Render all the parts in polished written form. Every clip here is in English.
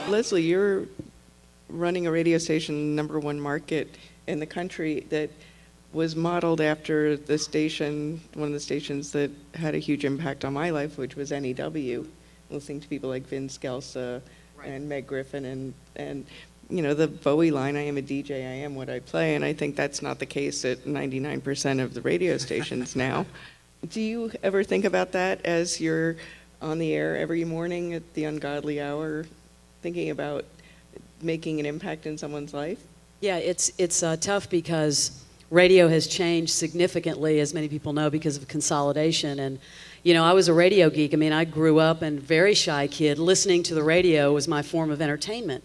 Leslie, you're running a radio station, '1 market in the country, that was modeled after the station, one of the stations that had a huge impact on my life, which was NEW, listening to people like Vin Scelsa and Meg Griffin and you know, the Bowie line, I am a DJ, I am what I play, and I think that's not the case at 99% of the radio stations now. Do you ever think about that as you're on the air every morning at the ungodly hour, thinking about making an impact in someone's life? Yeah, it's tough because radio has changed significantly, as many people know, because of consolidation. And, you know, I was a radio geek. I mean, I grew up and very shy kid. Listening to the radio was my form of entertainment.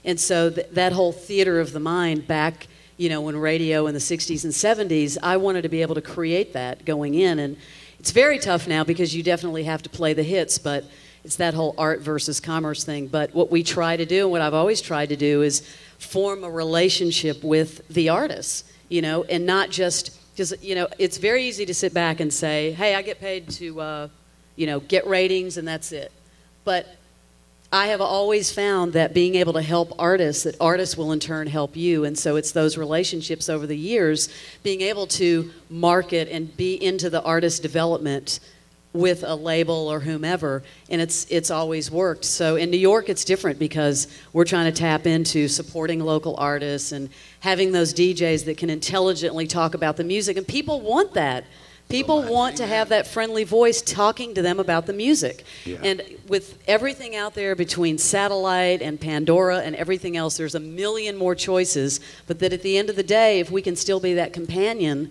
And so that whole theater of the mind back, you know, when radio in the 60s and 70s, I wanted to be able to create that going in. And it's very tough now because you definitely have to play the hits, but it's that whole art versus commerce thing. But what we try to do, and what I've always tried to do, is form a relationship with the artists, you know, and not just, because, you know, it's very easy to sit back and say, hey, I get paid to, you know, get ratings and that's it. But I have always found that being able to help artists, that artists will in turn help you. And so it's those relationships over the years, being able to market and be into the artist development with a label or whomever, and it's always worked. So in New York it's different because we're trying to tap into supporting local artists and having those DJs that can intelligently talk about the music, and people want that. People want to have that friendly voice talking to them about the music. Yeah. And with everything out there between satellite and Pandora and everything else, there's a million more choices, but that at the end of the day, if we can still be that companion,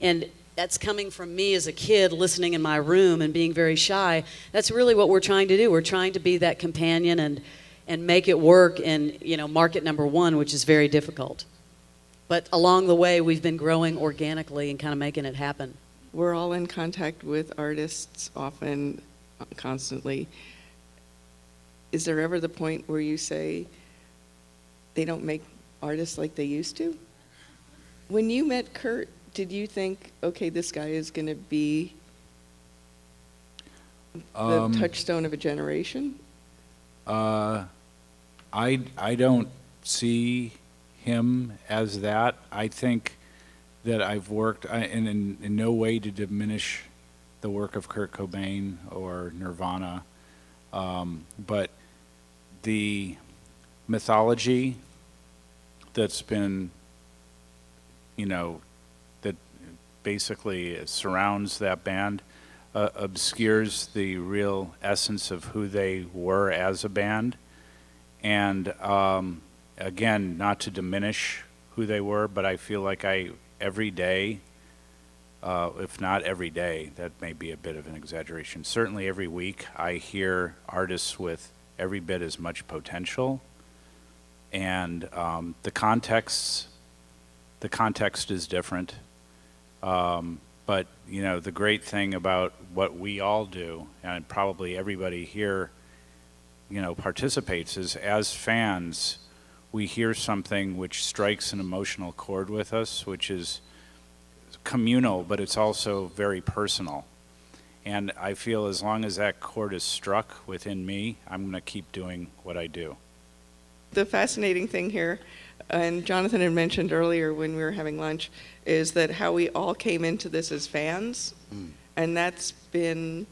and that's coming from me as a kid listening in my room and being very shy, that's really what we're trying to do. We're trying to be that companion and make it work in, you know, market #1, which is very difficult. But along the way, we've been growing organically and kind of making it happen. We're all in contact with artists often, constantly. Is there ever the point where you say they don't make artists like they used to? When you met Kurt, did you think, okay, this guy is going to be the touchstone of a generation? I don't see him as that. I think that I've worked, and in no way to diminish the work of Kurt Cobain or Nirvana, but the mythology that's been, you know, that basically surrounds that band obscures the real essence of who they were as a band. And again, not to diminish who they were, but I feel like every day, if not every day, that may be a bit of an exaggeration, certainly every week I hear artists with every bit as much potential, and the context is different, but you know, the great thing about what we all do, and probably everybody here, you know, participates, is as fans we hear something which strikes an emotional chord with us, which is communal, but it's also very personal. And I feel as long as that chord is struck within me, I'm going to keep doing what I do. The fascinating thing here, and Jonathan had mentioned earlier when we were having lunch, is that how we all came into this as fans, and that's been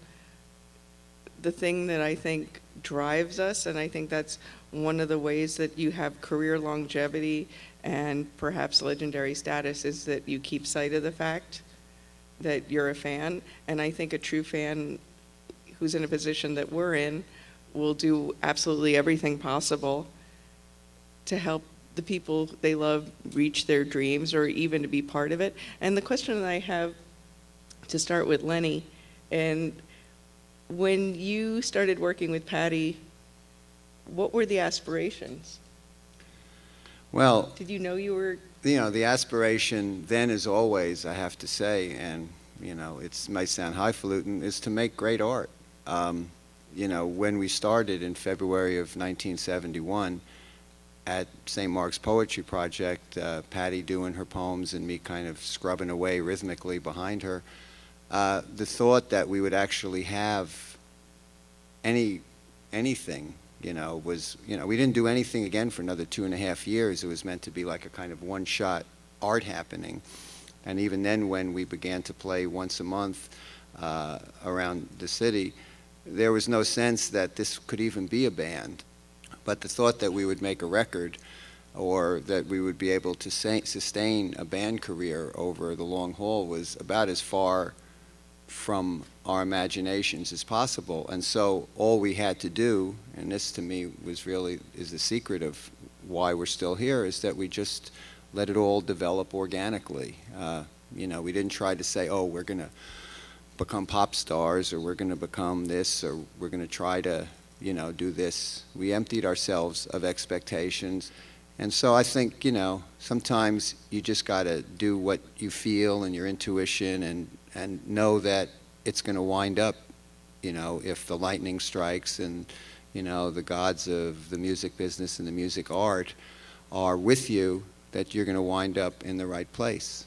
the thing that I think drives us, and I think that's one of the ways that you have career longevity and perhaps legendary status, is that you keep sight of the fact that you're a fan. And I think a true fan who's in a position that we're in will do absolutely everything possible to help the people they love reach their dreams, or even to be part of it. And the question that I have to start with Lenny, and when you started working with Patty, what were the aspirations? Well, did you know you were? You know, the aspiration then, as always, I have to say, and you know, it might sound highfalutin, is to make great art. You know, when we started in February of 1971 at St. Mark's Poetry Project, Patty doing her poems and me kind of scrubbing away rhythmically behind her, the thought that we would actually have anything We didn't do anything again for another 2.5 years. It was meant to be like a kind of one-shot art happening. And even then, when we began to play once a month around the city, there was no sense that this could even be a band. But the thought that we would make a record, or that we would be able to sustain a band career over the long haul, was about as far from our imaginations as possible. And so all we had to do, and this to me is the secret of why we're still here, is that we just let it all develop organically. We didn't try to say, oh, we're going to become pop stars, or we're going to become this, or we're going to try to do this. We emptied ourselves of expectations. And so I think, sometimes you just got to do what you feel and your intuition, and know that it's going to wind up, if the lightning strikes and, the gods of the music business and the music art are with you, that you're going to wind up in the right place.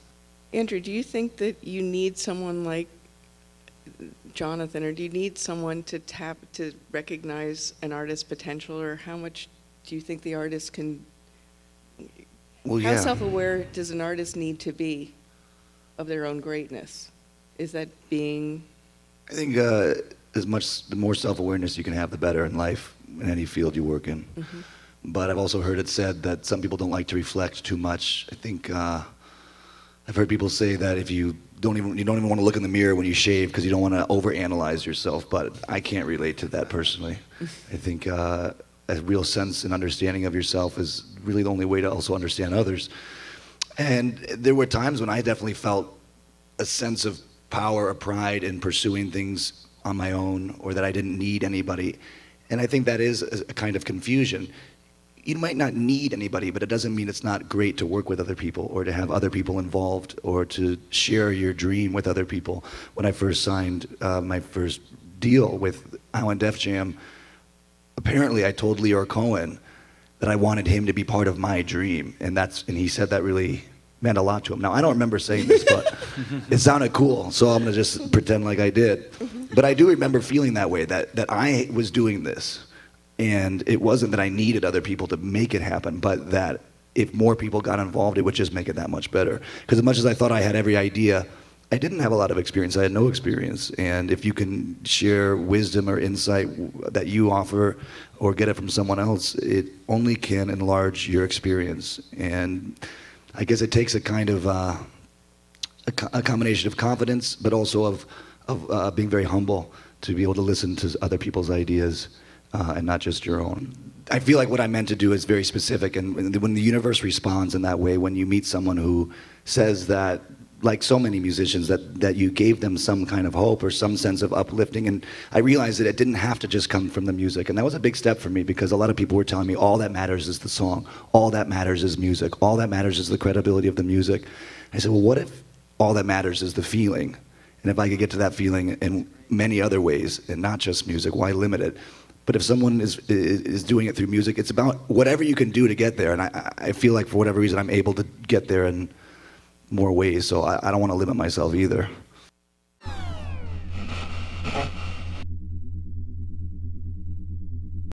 Andrew, do you think that you need someone like Jonathan, or do you need someone to recognize an artist's potential, or how much do you think the artist can? Well, how yeah. self-aware does an artist need to be of their own greatness? Is that being? I think the more self-awareness you can have, the better in life, in any field you work in. Mm-hmm. But I've also heard it said that some people don't like to reflect too much. I think I've heard people say that if you don't even want to look in the mirror when you shave because you don't want to overanalyze yourself. But I can't relate to that personally. I think a real sense and understanding of yourself is really the only way to also understand others. And there were times when I definitely felt a sense of power or pride in pursuing things on my own, or that I didn't need anybody. And I think that is a kind of confusion. You might not need anybody, but it doesn't mean it's not great to work with other people, or to have other people involved, or to share your dream with other people. When I first signed my first deal with Island Def Jam, apparently I told Leor Cohen that I wanted him to be part of my dream, and he said that really meant a lot to him. Now, I don't remember saying this, but it sounded cool, so I'm going to just pretend like I did. But I do remember feeling that way, that I was doing this. And it wasn't that I needed other people to make it happen, but that if more people got involved, it would just make it that much better. Because as much as I thought I had every idea, I didn't have a lot of experience. I had no experience. And if you can share wisdom or insight that you offer or get it from someone else, it only can enlarge your experience. And I guess it takes a kind of a combination of confidence, but also of being very humble to be able to listen to other people's ideas. And not just your own. I feel like what I meant to do is very specific, and when the universe responds in that way, when you meet someone who says that, like so many musicians, that you gave them some kind of hope or some sense of uplifting, and I realized that it didn't have to just come from the music, and that was a big step for me, because a lot of people were telling me all that matters is the song, all that matters is music, all that matters is the credibility of the music. I said, well, what if all that matters is the feeling? And if I could get to that feeling in many other ways, and not just music, why limit it? But if someone is doing it through music, it's about whatever you can do to get there. And I feel like for whatever reason, I'm able to get there in more ways. So I don't want to limit myself either.